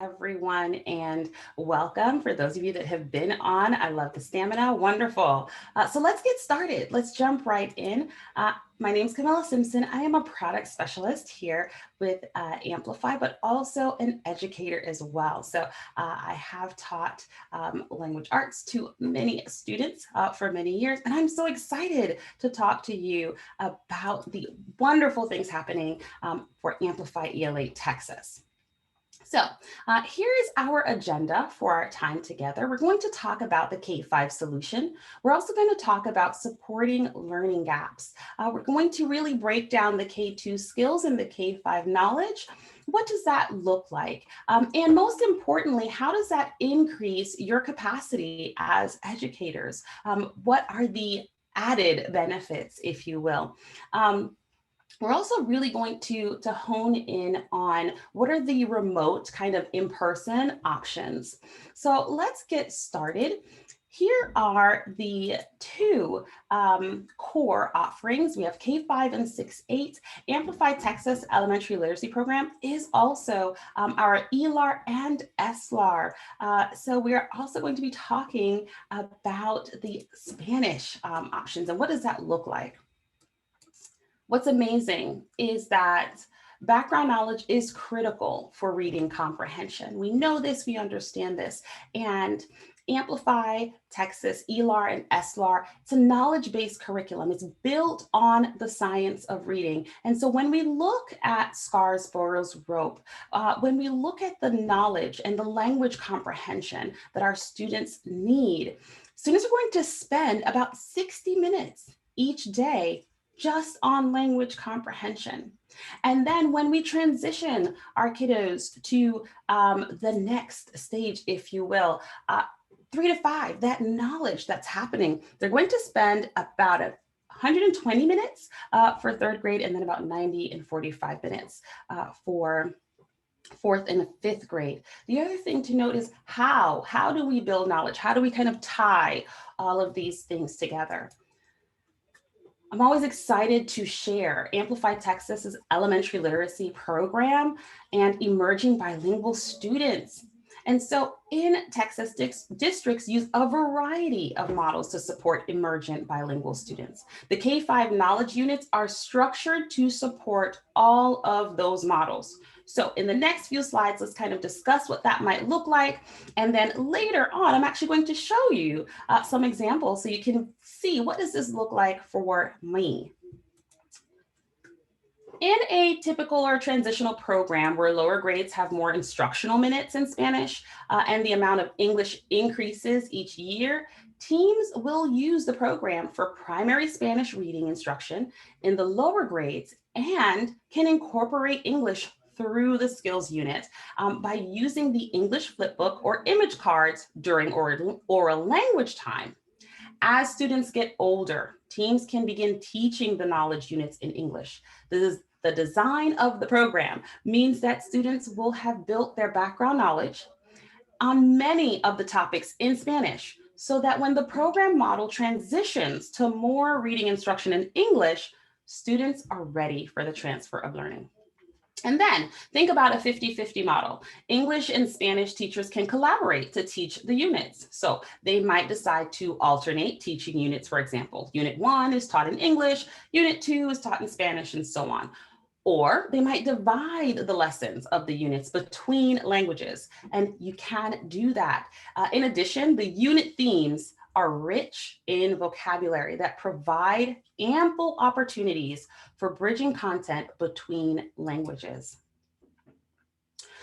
everyone, and welcome. For those of you that have been on, I love the stamina. Wonderful. So let's get started. Let's jump right in. My name is Camilla Simpson. I am a product specialist here with Amplify, but also an educator as well. So I have taught language arts to many students for many years, and I'm so excited to talk to you about the wonderful things happening for Amplify ELA Texas. So here is our agenda for our time together. We're going to talk about the K-5 solution. We're also going to talk about supporting learning gaps. We're going to really break down the K2 skills and the K-5 knowledge. What does that look like? And most importantly, how does that increase your capacity as educators? What are the added benefits, if you will? We're also really going to hone in on what are the remote kind of in-person options. So let's get started. Here are the two core offerings. We have K-5 and 6-8. Amplify Texas Elementary Literacy Program is also our ELAR and SLAR. So we're also going to be talking about the Spanish options and what does that look like. What's amazing is that background knowledge is critical for reading comprehension. We know this, we understand this, and Amplify, Texas, ELAR, and SLAR, it's a knowledge-based curriculum. It's built on the science of reading. And so when we look at Scarsborough's rope, when we look at the knowledge and the language comprehension that our students need, students are going to spend about 60 minutes each day just on language comprehension. And then when we transition our kiddos to the next stage, if you will, 3 to 5, that knowledge that's happening, they're going to spend about 120 minutes for third grade and then about 90 and 45 minutes for fourth and fifth grade. The other thing to note is how do we build knowledge? How do we kind of tie all of these things together? I'm always excited to share Amplify Texas's elementary literacy program and emerging bilingual students. And so in Texas, districts use a variety of models to support emergent bilingual students. The K-5 knowledge units are structured to support all of those models. So in the next few slides, let's kind of discuss what that might look like. And then later on, I'm actually going to show you some examples so you can see what does this look like for me. In a typical or transitional program where lower grades have more instructional minutes in Spanish and the amount of English increases each year, teams will use the program for primary Spanish reading instruction in the lower grades and can incorporate English through the skills unit by using the English flipbook or image cards during oral language time. As students get older, teams can begin teaching the knowledge units in English. The design of the program means that students will have built their background knowledge on many of the topics in Spanish, so that when the program model transitions to more reading instruction in English, students are ready for the transfer of learning. And then think about a 50-50 model. English and Spanish teachers can collaborate to teach the units. So they might decide to alternate teaching units, for example. Unit 1 is taught in English, Unit 2 is taught in Spanish, and so on. Or they might divide the lessons of the units between languages, and you can do that. In addition, the unit themes are rich in vocabulary that provide ample opportunities for bridging content between languages.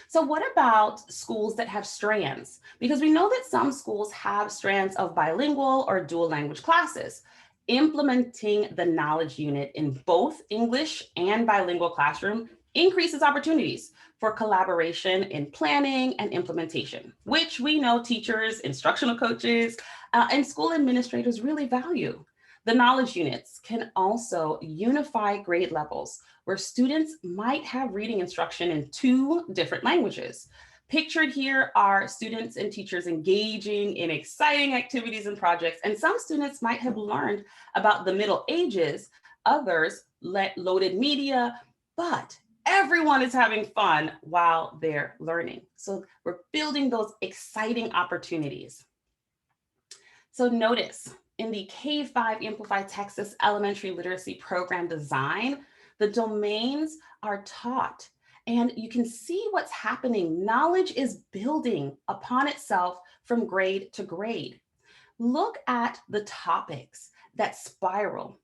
So what about schools that have strands? Because we know that some schools have strands of bilingual or dual language classes. Implementing the knowledge unit in both English and bilingual classroom increases opportunities for collaboration in planning and implementation, which we know teachers, instructional coaches, and school administrators really value. The knowledge units can also unify grade levels where students might have reading instruction in 2 different languages. Pictured here are students and teachers engaging in exciting activities and projects, and some students might have learned about the Middle Ages, others loaded media, but everyone is having fun while they're learning. So we're building those exciting opportunities. So notice in the K-5 Amplify Texas Elementary Literacy Program design, the domains are taught and you can see what's happening. Knowledge is building upon itself from grade to grade. Look at the topics that spiral.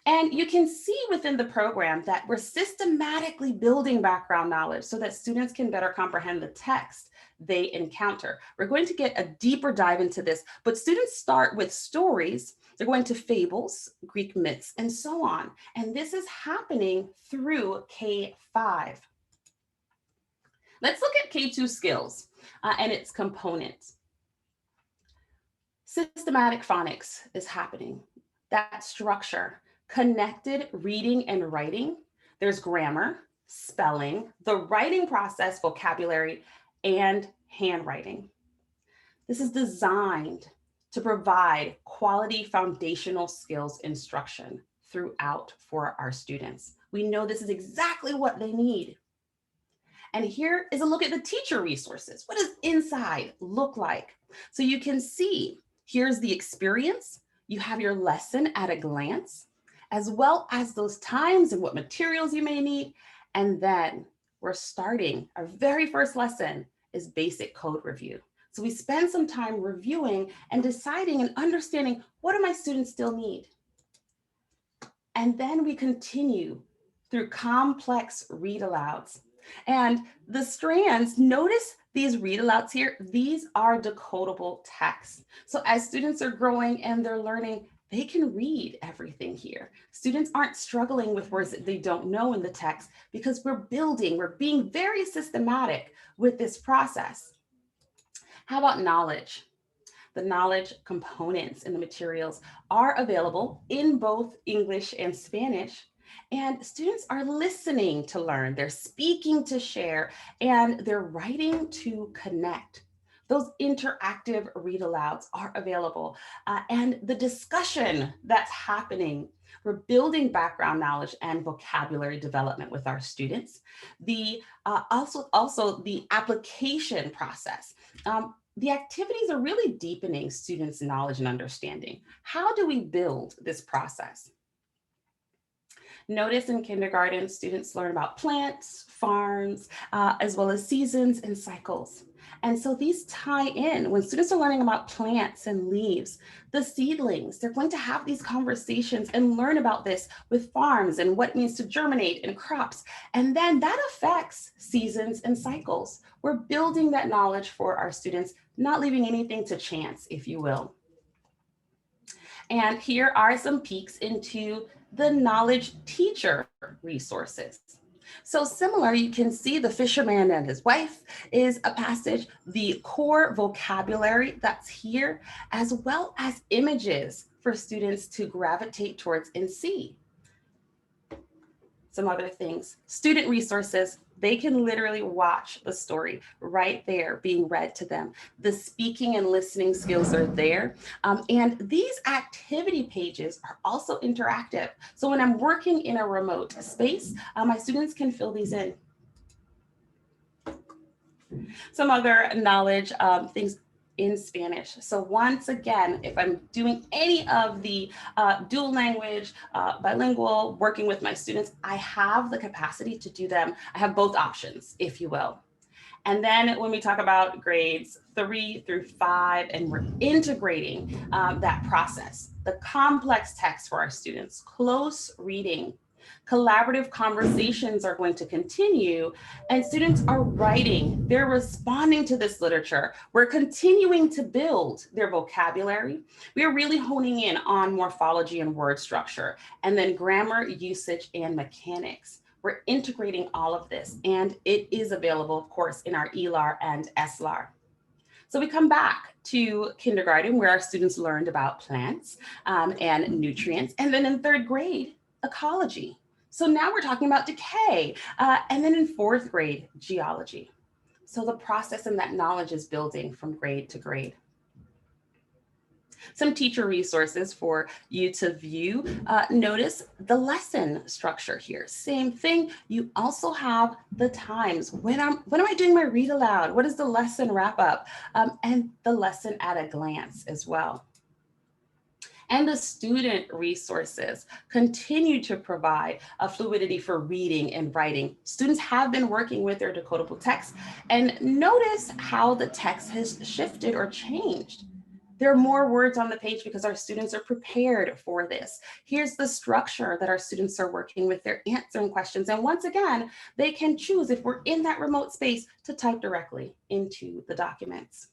And you can see within the program that we're systematically building background knowledge so that students can better comprehend the text they encounter. We're going to get a deeper dive into this, but students start with stories. They're going to fables, Greek myths, and so on. And this is happening through K-5. Let's look at K-2 skills and its components. Systematic phonics is happening. That structure, connected reading and writing. There's grammar, spelling, the writing process, vocabulary, and handwriting. This is designed to provide quality foundational skills instruction throughout for our students. We know this is exactly what they need. And here is a look at the teacher resources. What does inside look like? So you can see, here's the experience. You have your lesson at a glance, as well as those times and what materials you may need. And then we're starting, our very first lesson is basic code review. So we spend some time reviewing and deciding and understanding, what do my students still need? And then we continue through complex read alouds. And the strands, notice these read alouds here, these are decodable texts. So as students are growing and they're learning, they can read everything here. Students aren't struggling with words that they don't know in the text because we're being very systematic with this process. How about knowledge? The knowledge components in the materials are available in both English and Spanish. And students are listening to learn, they're speaking to share, and they're writing to connect. Those interactive read alouds are available. And the discussion that's happening, we're building background knowledge and vocabulary development with our students. Also the application process. The activities are really deepening students' knowledge and understanding. How do we build this process? Notice in kindergarten, students learn about plants, farms, as well as seasons and cycles. And so these tie in when students are learning about plants and leaves, the seedlings, they're going to have these conversations and learn about this with farms and what it means to germinate and crops. And then that affects seasons and cycles. We're building that knowledge for our students, not leaving anything to chance, if you will. And here are some peeks into the knowledge teacher resources. So similar, you can see the fisherman and his wife is a passage, the core vocabulary that's here, as well as images for students to gravitate towards and see. Some other things, student resources, they can literally watch the story right there being read to them. The speaking and listening skills are there. And these activity pages are also interactive. So when I'm working in a remote space, my students can fill these in. Some other knowledge things in Spanish. So once again, if I'm doing any of the dual language, bilingual, working with my students, I have the capacity to do them. I have both options, if you will. And then when we talk about grades 3 through 5, and we're integrating that process, the complex text for our students, close reading, collaborative conversations are going to continue, and students are writing, they're responding to this literature. We're continuing to build their vocabulary. We are really honing in on morphology and word structure, and then grammar, usage, and mechanics. We're integrating all of this, and it is available, of course, in our ELAR and SLAR. So we come back to kindergarten, where our students learned about plants and nutrients, and then in 3rd grade, ecology. So now we're talking about decay, and then in 4th grade, geology. So the process and that knowledge is building from grade to grade. Some teacher resources for you to view. Notice the lesson structure here. Same thing. You also have the times. When am I doing my read aloud? What is the lesson wrap up? And the lesson at a glance as well. And the student resources continue to provide a fluidity for reading and writing. Students have been working with their decodable text, and notice how the text has shifted or changed. There are more words on the page because our students are prepared for this. Here's the structure that our students are working with. They're answering questions. And once again, they can choose, if we're in that remote space, to type directly into the documents.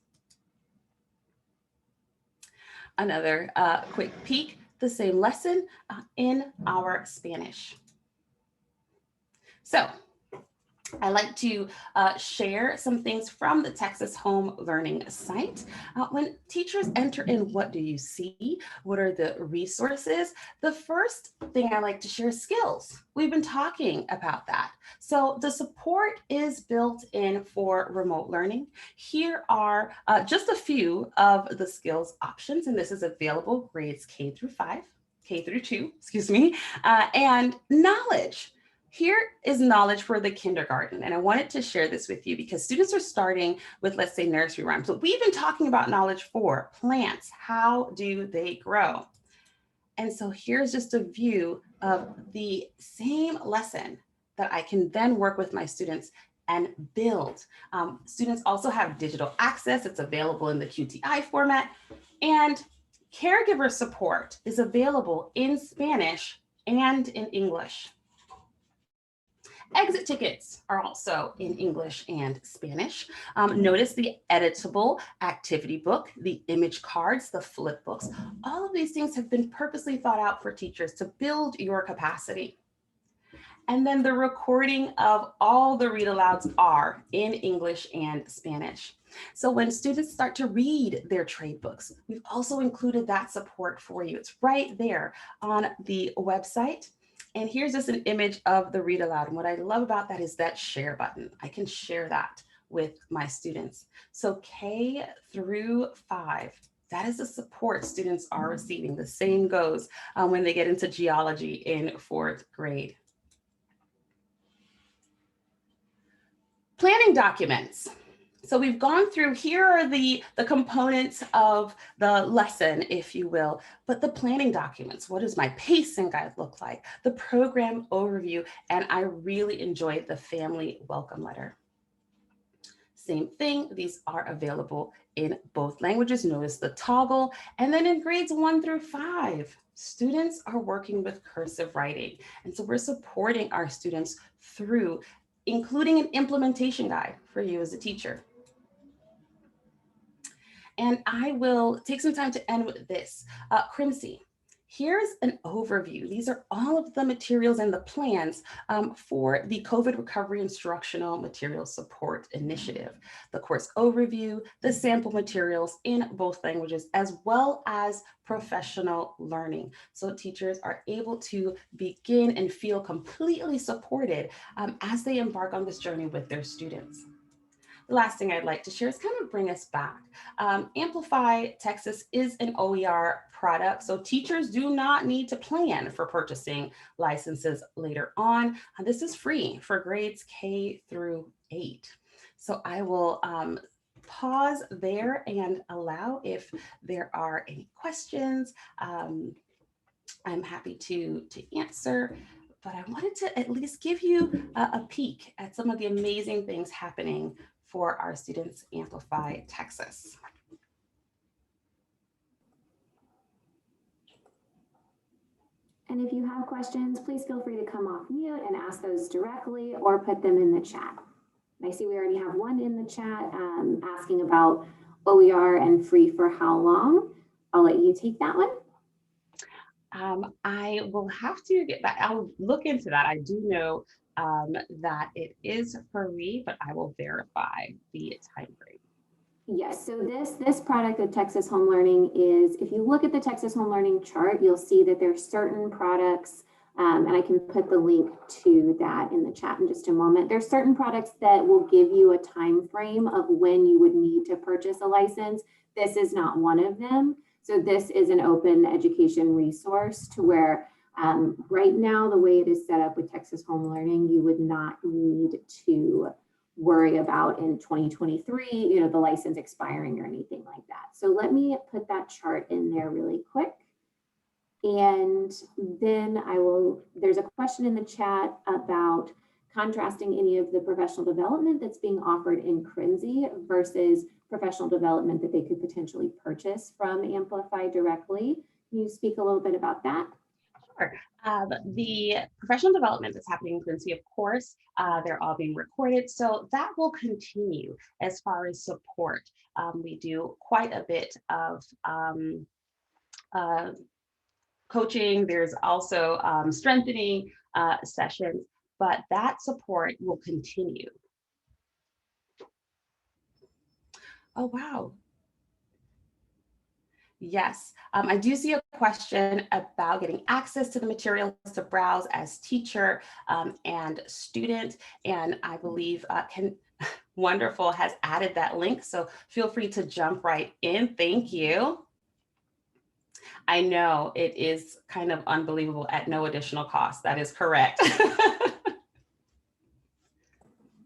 Another quick peek, the same lesson in our Spanish. So I like to share some things from the Texas Home Learning site. When teachers enter in, what do you see? What are the resources? The first thing I like to share is skills. We've been talking about that. So the support is built in for remote learning. Here are just a few of the skills options, and this is available grades K through 2, excuse me, and knowledge. Here is knowledge for the kindergarten, and I wanted to share this with you because students are starting with, let's say, nursery rhymes. But we've been talking about knowledge for plants. How do they grow? And so here's just a view of the same lesson that I can then work with my students and build. Students also have digital access. It's available in the QTI format, and caregiver support is available in Spanish and in English. Exit tickets are also in English and Spanish. Notice the editable activity book, the image cards, the flip books. All of these things have been purposely thought out for teachers to build your capacity. And then the recording of all the read alouds are in English and Spanish. So when students start to read their trade books, we've also included that support for you. It's right there on the website. And here's just an image of the read aloud. And what I love about that is that share button. I can share that with my students. So K through 5, that is the support students are receiving. The same goes when they get into geology in 4th grade. Planning documents. So we've gone through, here are the components of the lesson, if you will, but the planning documents. What does my pacing guide look like? The program overview, and I really enjoyed the family welcome letter. Same thing, these are available in both languages. Notice the toggle. And then in grades 1 through 5, students are working with cursive writing. And so we're supporting our students through including an implementation guide for you as a teacher. And I will take some time to end with this. Crimsey, here's an overview. These are all of the materials and the plans for the COVID Recovery Instructional Materials Support Initiative. The course overview, the sample materials in both languages, as well as professional learning. So teachers are able to begin and feel completely supported as they embark on this journey with their students. The last thing I'd like to share is kind of bring us back. Amplify Texas is an OER product, so teachers do not need to plan for purchasing licenses later on. This is free for grades K through 8. So I will pause there and allow if there are any questions. I'm happy to answer. But I wanted to at least give you a peek at some of the amazing things happening for our students Amplify Texas. And if you have questions, please feel free to come off mute and ask those directly or put them in the chat. I see we already have one in the chat asking about OER and free for how long. I'll let you take that one. I will have to get back. I'll look into that. I do know that it is free, but I will verify the time frame. Yes, so this product of Texas Home Learning is, if you look at the Texas Home Learning chart, you'll see that there's certain products, and I can put the link to that in the chat in just a moment. There's certain products that will give you a time frame of when you would need to purchase a license. This is not one of them. So this is an open education resource to where right now, the way it is set up with Texas Home Learning, you would not need to worry about in 2023, the license expiring or anything like that. So let me put that chart in there really quick. And then there's a question in the chat about contrasting any of the professional development that's being offered in Crimsy versus professional development that they could potentially purchase from Amplify directly. Can you speak a little bit about that? Sure. The professional development that's happening in Quincy, of course, they're all being recorded. So that will continue as far as support. We do quite a bit of coaching. There's also strengthening sessions, but that support will continue. Oh, wow. Yes, I do see a question about getting access to the materials to browse as teacher and student. And I believe Wonderful has added that link. So feel free to jump right in. Thank you. I know it is kind of unbelievable at no additional cost. That is correct.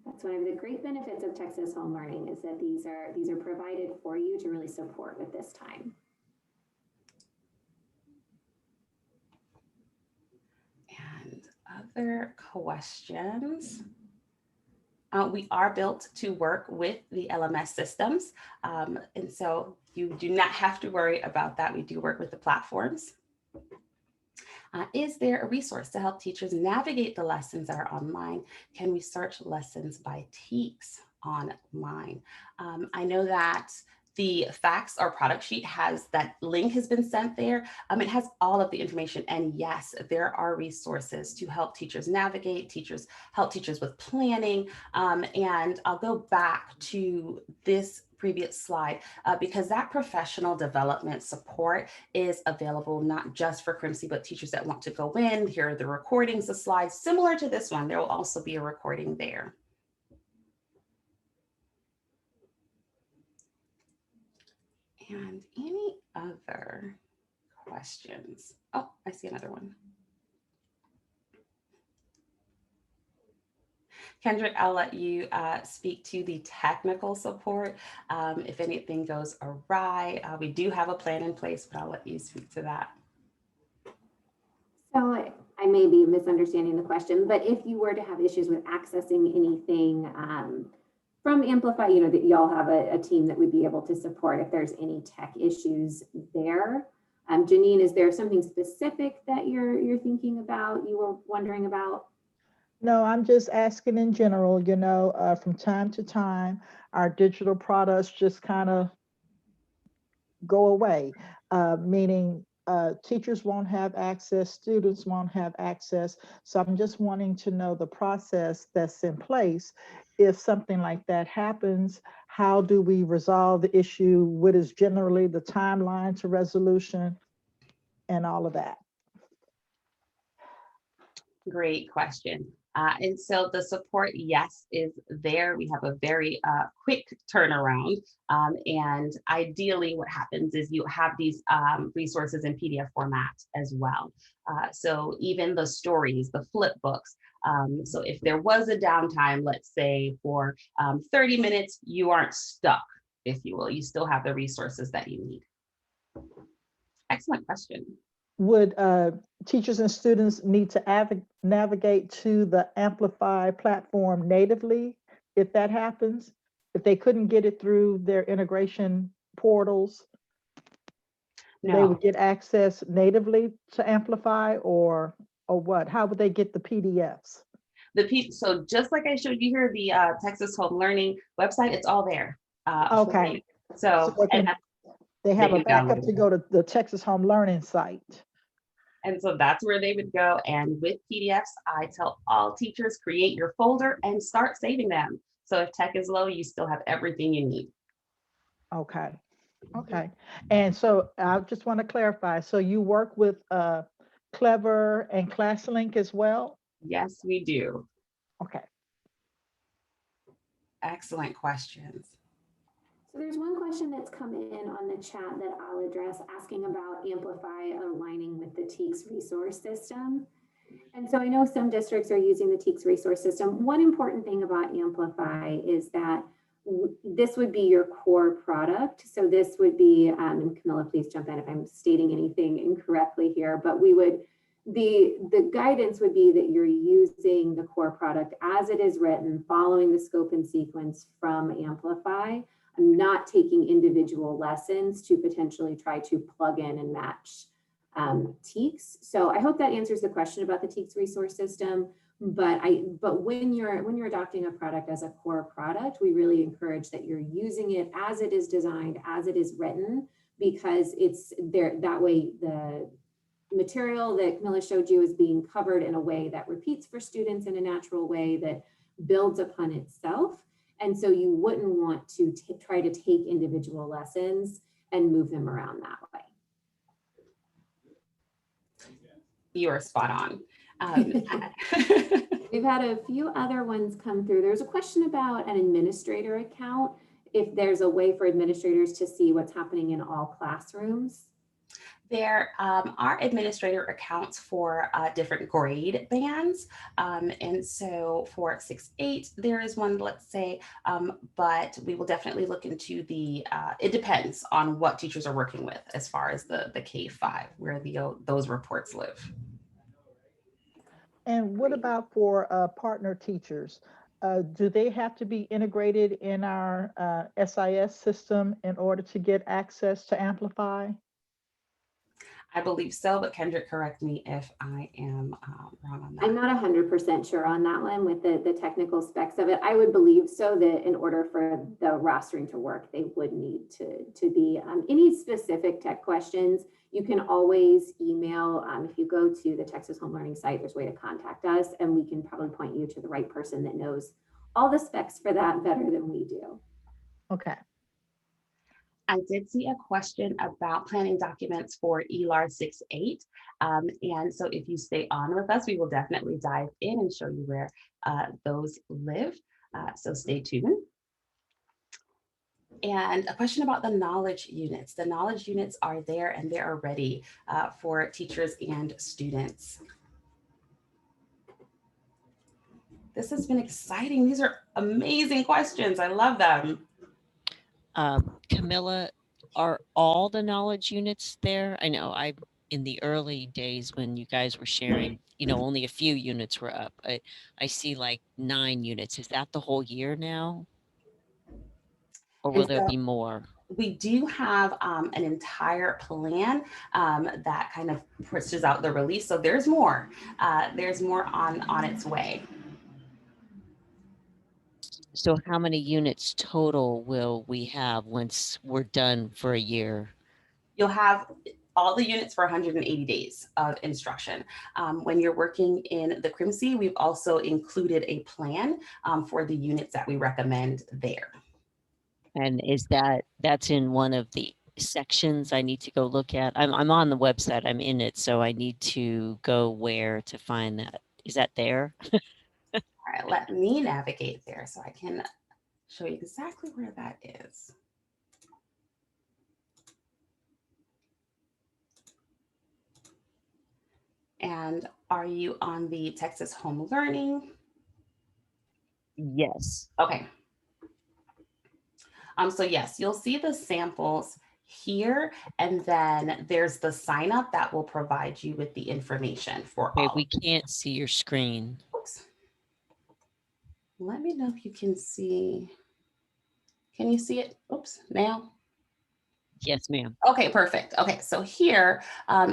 That's one of the great benefits of Texas Home Learning is that these are provided for you to really support at this time. And other questions? We are built to work with the LMS systems. And so you do not have to worry about that. We do work with the platforms. Is there a resource to help teachers navigate the lessons that are online? Can we search lessons by TEKS online? I know that the facts or product sheet that link has been sent there. It has all of the information. And yes, there are resources to help teachers navigate, help teachers with planning. And I'll go back to this previous slide because that professional development support is available not just for Crimsy, but teachers that want to go in. Here are the recordings, the slides, similar to this one. There will also be a recording there. And any other questions? Oh, I see another one. Kendrick, I'll let you speak to the technical support. If anything goes awry, we do have a plan in place, but I'll let you speak to that. So I may be misunderstanding the question, but if you were to have issues with accessing anything from Amplify, that y'all have a team that would be able to support if there's any tech issues there. Janine, is there something specific that you're thinking about, you were wondering about? No, I'm just asking in general, from time to time, our digital products just kind of go away, meaning teachers won't have access, students won't have access. So I'm just wanting to know the process that's in place. If something like that happens, how do we resolve the issue? What is generally the timeline to resolution and all of that? Great question. And so the support, yes, is there. We have a very quick turnaround. And ideally what happens is you have these resources in PDF format as well. So even the stories, the flip books. So if there was a downtime, let's say for 30 minutes, you aren't stuck, if you will. You still have the resources that you need. Excellent question. Would teachers and students need to navigate to the Amplify platform natively if that happens? If they couldn't get it through their integration portals, No. They would get access natively to Amplify or what? How would they get the PDFs? So just like I showed you here, the Texas Home Learning website, it's all there. Okay. So they have a backup download to go to the Texas Home Learning site. And so that's where they would go. And with PDFs, I tell all teachers, create your folder and start saving them. So if tech is low, you still have everything you need. Okay. Okay. And so I just want to clarify. So you work with Clever and ClassLink as well? Yes, we do. Okay. Excellent questions. So there's one question that's come in on the chat that I'll address, asking about Amplify aligning with the TEKS resource system. And so I know some districts are using the TEKS resource system. One important thing about Amplify is that this would be your core product. So this would be, and Camilla, please jump in if I'm stating anything incorrectly here, but we would, the guidance would be that you're using the core product as it is written, following the scope and sequence from Amplify. I'm not taking individual lessons to potentially try to plug in and match TEKS. So I hope that answers the question about the TEKS resource system. But when you're adopting a product as a core product, we really encourage that you're using it as it is designed, as it is written, because it's there. That way, the material that Camilla showed you is being covered in a way that repeats for students in a natural way that builds upon itself. And so you wouldn't want to try to take individual lessons and move them around that way. You are spot on. We've had a few other ones come through. There's a question about an administrator account, if there's a way for administrators to see what's happening in all classrooms. There are administrator accounts for different grade bands. And so for 6-8, there is one, let's say, but we will definitely look into the, it depends on what teachers are working with as far as the K-5, where those reports live. And what about for partner teachers? Do they have to be integrated in our SIS system in order to get access to Amplify? I believe so, but Kendrick, correct me if I am wrong on that. I'm not 100% sure on that one with the technical specs of it. I would believe so, that in order for the rostering to work, they would need to be any specific tech questions. You can always email. If you go to the Texas Home Learning site, there's a way to contact us, and we can probably point you to the right person that knows all the specs for that better than we do. Okay. I did see a question about planning documents for ELAR 6-8. And so if you stay on with us, we will definitely dive in and show you where those live. So stay tuned. And a question about the knowledge units. The knowledge units are there and they are ready for teachers and students. This has been exciting. These are amazing questions. I love them. Camilla, are all the knowledge units there? I know in the early days when you guys were sharing, only a few units were up. I see like 9 units. Is that the whole year now? Or will there be more? We do have an entire plan that kind of pushes out the release. So there's more. There's more on its way. So how many units total will we have once we're done for a year? You'll have all the units for 180 days of instruction. When you're working in the CRIMC, we've also included a plan for the units that we recommend there. And is that's in one of the sections I need to go look at? I'm on the website, I'm in it, so I need to go where to find that. Is that there? All right, let me navigate there so I can show you exactly where that is. And are you on the Texas Home Learning? Yes. Okay. So yes, you'll see the samples here, and then there's the sign up that will provide you with the information for all. We can't see your screen. Oops. Let me know if you can see. Can you see it? Oops, now? Yes, ma'am. Okay, perfect. Okay, so here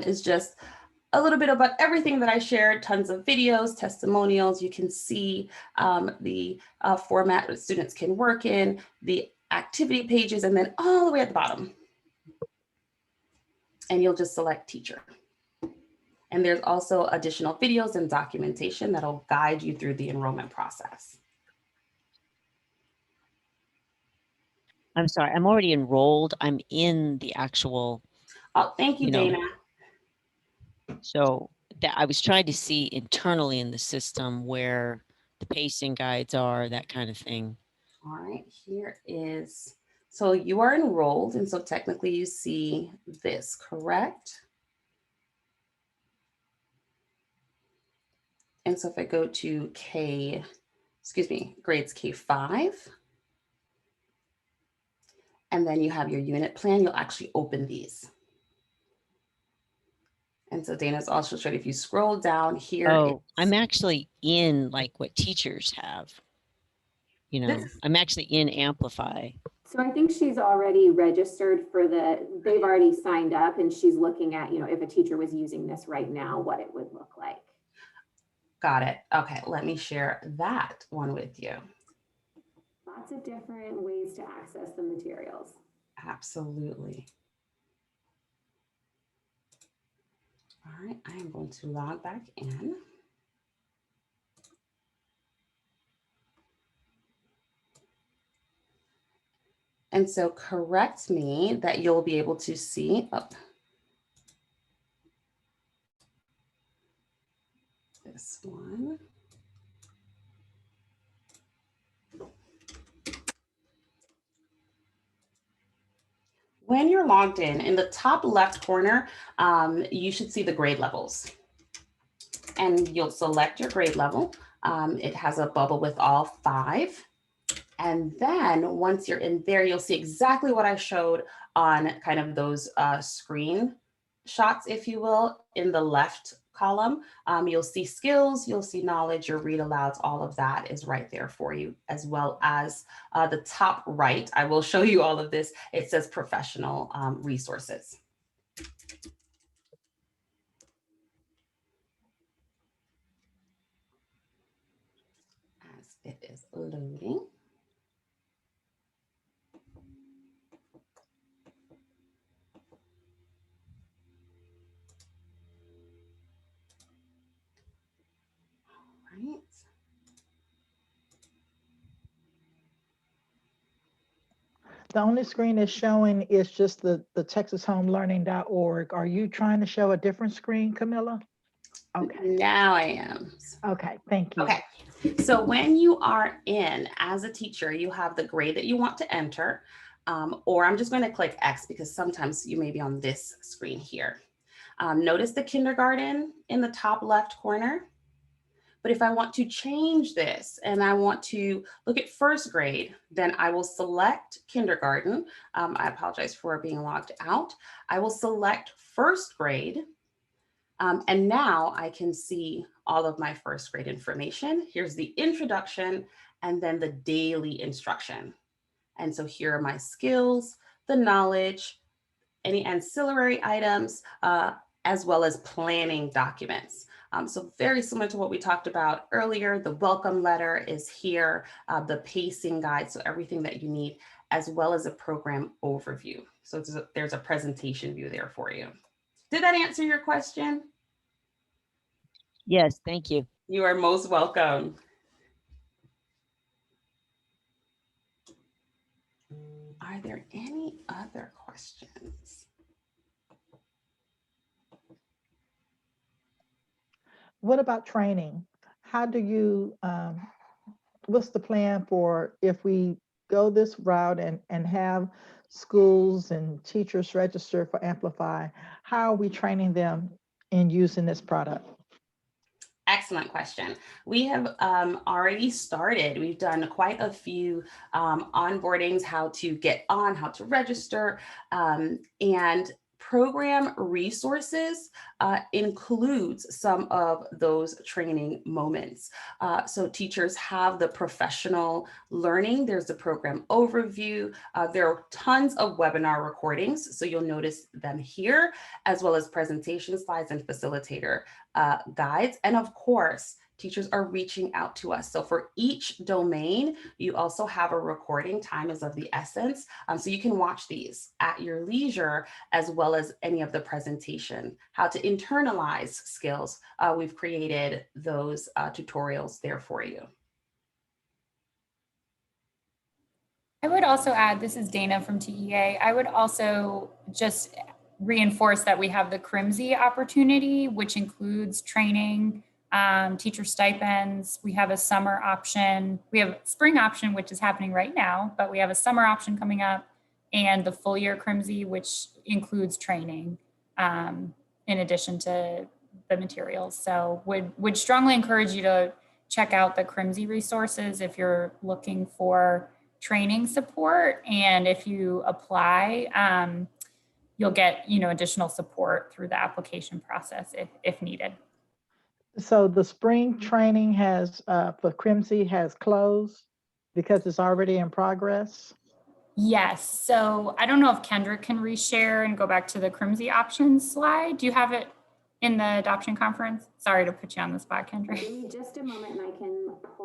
is just a little bit about everything that I shared, tons of videos, testimonials. You can see the format that students can work in, the activity pages, and then all the way at the bottom. And you'll just select teacher. And there's also additional videos and documentation that'll guide you through the enrollment process. I'm sorry, I'm already enrolled. I'm in the actual. Oh, thank you, Dana. So that I was trying to see internally in the system where the pacing guides are, that kind of thing. All right, here is, So you are enrolled, and so technically you see this, correct? And so if I go to grades K5, and then you have your unit plan, you'll actually open these. And so Dana's also showed, if you scroll down here. Oh, I'm actually in like what teachers have. You know, I'm actually in Amplify. So I think she's already registered for they've already signed up, and she's looking at, if a teacher was using this right now, what it would look like. Got it. Okay, let me share that one with you. Lots of different ways to access the materials. Absolutely. All right, I am going to log back in. And so correct me that you'll be able to see this one. When you're logged in the top left corner, you should see the grade levels. And you'll select your grade level. It has a bubble with all 5. And then once you're in there, you'll see exactly what I showed on kind of those screen shots, if you will, in the left column. You'll see skills, you'll see knowledge, your read alouds, all of that is right there for you, as well as the top right. I will show you all of this. It says professional resources. As it is loading. Right. The only screen that's showing is just the texasHomeLearning.org. Are you trying to show a different screen, Camilla? Okay. Now I am. Okay, thank you. Okay, so when you are in as a teacher, you have the grade that you want to enter, or I'm just going to click X because sometimes you may be on this screen here. Notice the kindergarten in the top left corner. But if I want to change this and I want to look at first grade, then I will select kindergarten. I apologize for being logged out. I will select first grade. And now I can see all of my first grade information. Here's the introduction and then the daily instruction. And so here are my skills, the knowledge, any ancillary items, as well as planning documents. So very similar to what we talked about earlier, the welcome letter is here, the pacing guide, so everything that you need, as well as a program overview. So there's a presentation view there for you. Did that answer your question? Yes, thank you. You are most welcome. Are there any other questions? What about training? How do you, what's the plan for if we go this route and have schools and teachers register for Amplify? How are we training them in using this product? Excellent question. We have already started. We've done quite a few onboardings, how to get on, how to register, and program resources includes some of those training moments. So teachers have the professional learning. There's the program overview. There are tons of webinar recordings. So you'll notice them here, as well as presentation slides and facilitator guides. And of course, teachers are reaching out to us. So for each domain, you also have a recording. Time is of the essence. So you can watch these at your leisure, as well as any of the presentation. How to internalize skills. We've created those tutorials there for you. I would also add, this is Dana from TEA. I would also just reinforce that we have the CRIMSI opportunity, which includes training, teacher stipends. We have a summer option. We have a spring option, which is happening right now, but we have a summer option coming up. and the full year Crimsy, which includes training in addition to the materials. So would strongly encourage you to check out the Crimsy resources if you're looking for training support. And if you apply, you'll get, additional support through the application process if needed. So the spring training has, for Crimsy has closed because it's already in progress? Yes. So I don't know if Kendrick can reshare and go back to the Crimsy options slide. Do you have it in the adoption conference? Sorry to put you on the spot, Kendrick. Give me just a moment and I can pull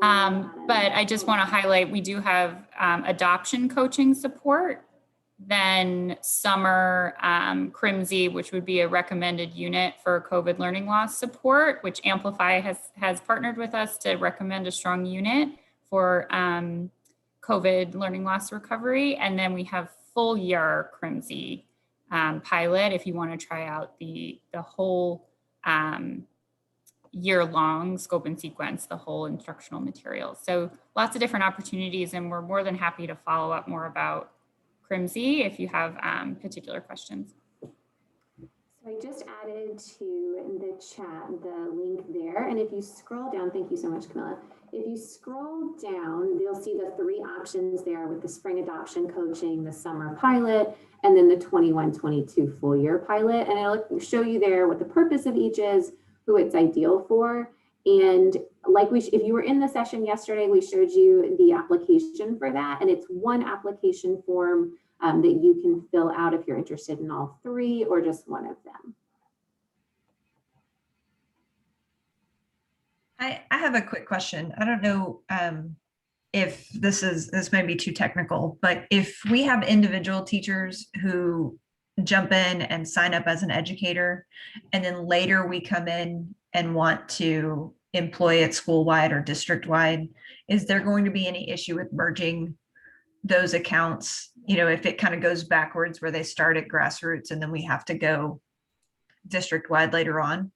But I just want to highlight, we do have adoption coaching support, then summer Crimsy, which would be a recommended unit for COVID learning loss support, which Amplify has partnered with us to recommend a strong unit for COVID learning loss recovery. And then we have full year Crimsy pilot if you want to try out the whole year-long scope and sequence, the whole instructional materials. So lots of different opportunities, and we're more than happy to follow up more about Crimsy if you have particular questions. So I just added to the chat the link there, and if you scroll down, thank you so much, Camilla. If you scroll down, you'll see the 3 options there with the spring adoption coaching, the summer pilot, and then the 21-22 full year pilot. And it'll show you there what the purpose of each is, who it's ideal for. And like if you were in the session yesterday, we showed you the application for that. And it's one application form that you can fill out if you're interested in all 3 or just one of them. I have a quick question. I don't know if this may be too technical, but if we have individual teachers who jump in and sign up as an educator, and then later we come in and want to employ it school-wide or district-wide, is there going to be any issue with merging those accounts? If it kind of goes backwards where they start at grassroots and then we have to go district-wide later on?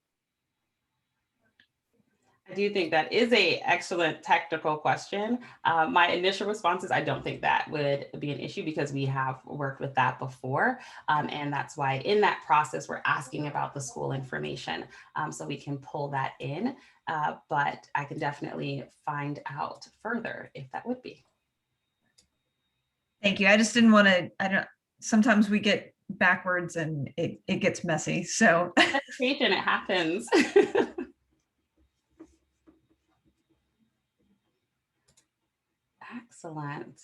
I do think that is an excellent technical question. My initial response is I don't think that would be an issue because we have worked with that before. And that's why in that process, we're asking about the school information so we can pull that in. But I can definitely find out further if that would be. Thank you. I just didn't want to, sometimes we get backwards and it gets messy. So it happens. Excellent.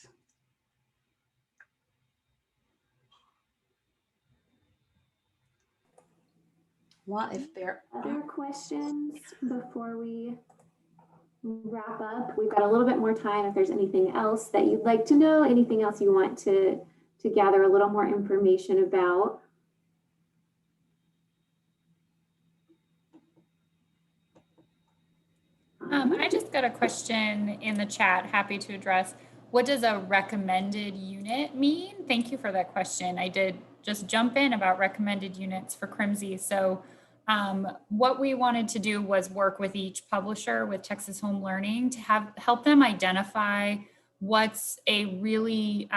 Well, if there are other questions before we wrap up, we've got a little bit more time. If there's anything else that you'd like to know, anything else you want to gather a little more information about. I just got a question in the chat, happy to address. What does a recommended unit mean? Thank you for that question. I did just jump in about recommended units for Crimsy. So what we wanted to do was work with each publisher with Texas Home Learning to help them identify what's a really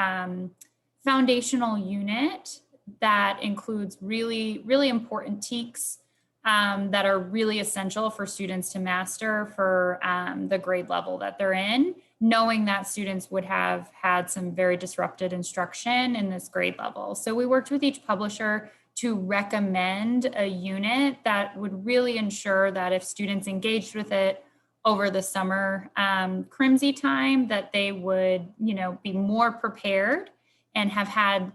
foundational unit that includes really, really important TEKs that are really essential for students to master for the grade level that they're in, knowing that students would have had some very disrupted instruction in this grade level. So we worked with each publisher to recommend a unit that would really ensure that if students engaged with it over the summer Crimsy time, that they would, be more prepared and have had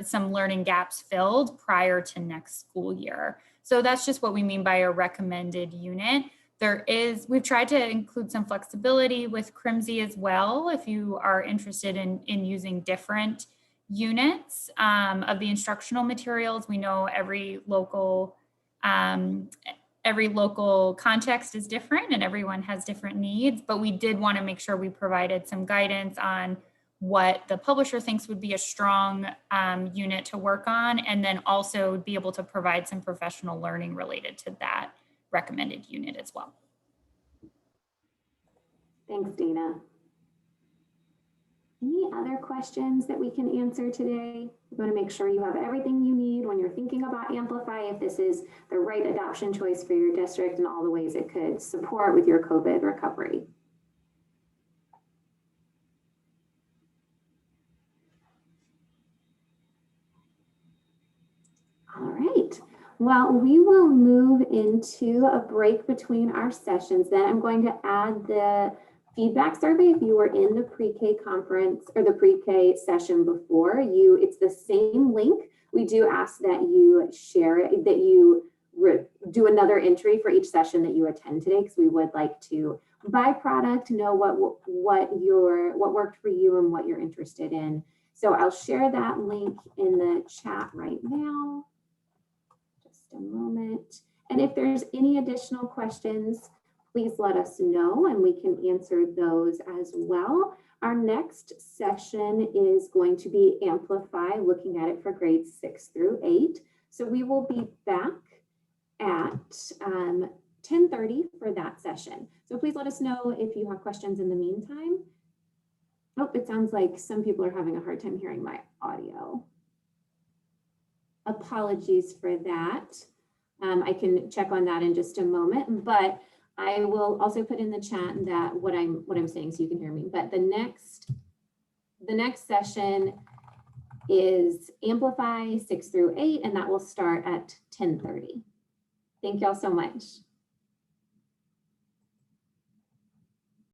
some learning gaps filled prior to next school year. So that's just what we mean by a recommended unit. We've tried to include some flexibility with Crimsy as well. If you are interested in using different units of the instructional materials, we know every local context is different and everyone has different needs, but we did want to make sure we provided some guidance on what the publisher thinks would be a strong unit to work on, and then also be able to provide some professional learning related to that recommended unit as well. Thanks, Dana. Any other questions that we can answer today? We want to make sure you have everything you need when you're thinking about Amplify, if this is the right adoption choice for your district and all the ways it could support with your COVID recovery. All right. Well, we will move into a break between our sessions. Then I'm going to add the feedback survey. If you were in the pre-K conference or the pre-K session before, it's the same link. We do ask that you share it, that you do another entry for each session that you attend today, because we would like to, by product, know what worked for you and what you're interested in. So I'll share that link in the chat right now. Just a moment. And if there's any additional questions, please let us know and we can answer those as well. Our next session is going to be Amplify, looking at it for grades 6 through 8. So we will be back at 10:30 for that session. So please let us know if you have questions in the meantime. Oh, it sounds like some people are having a hard time hearing my audio. Apologies for that. I can check on that in just a moment, but I will also put in the chat that what I'm saying so you can hear me. But the next session is Amplify 6 through 8, and that will start at 10:30. Thank y'all so much.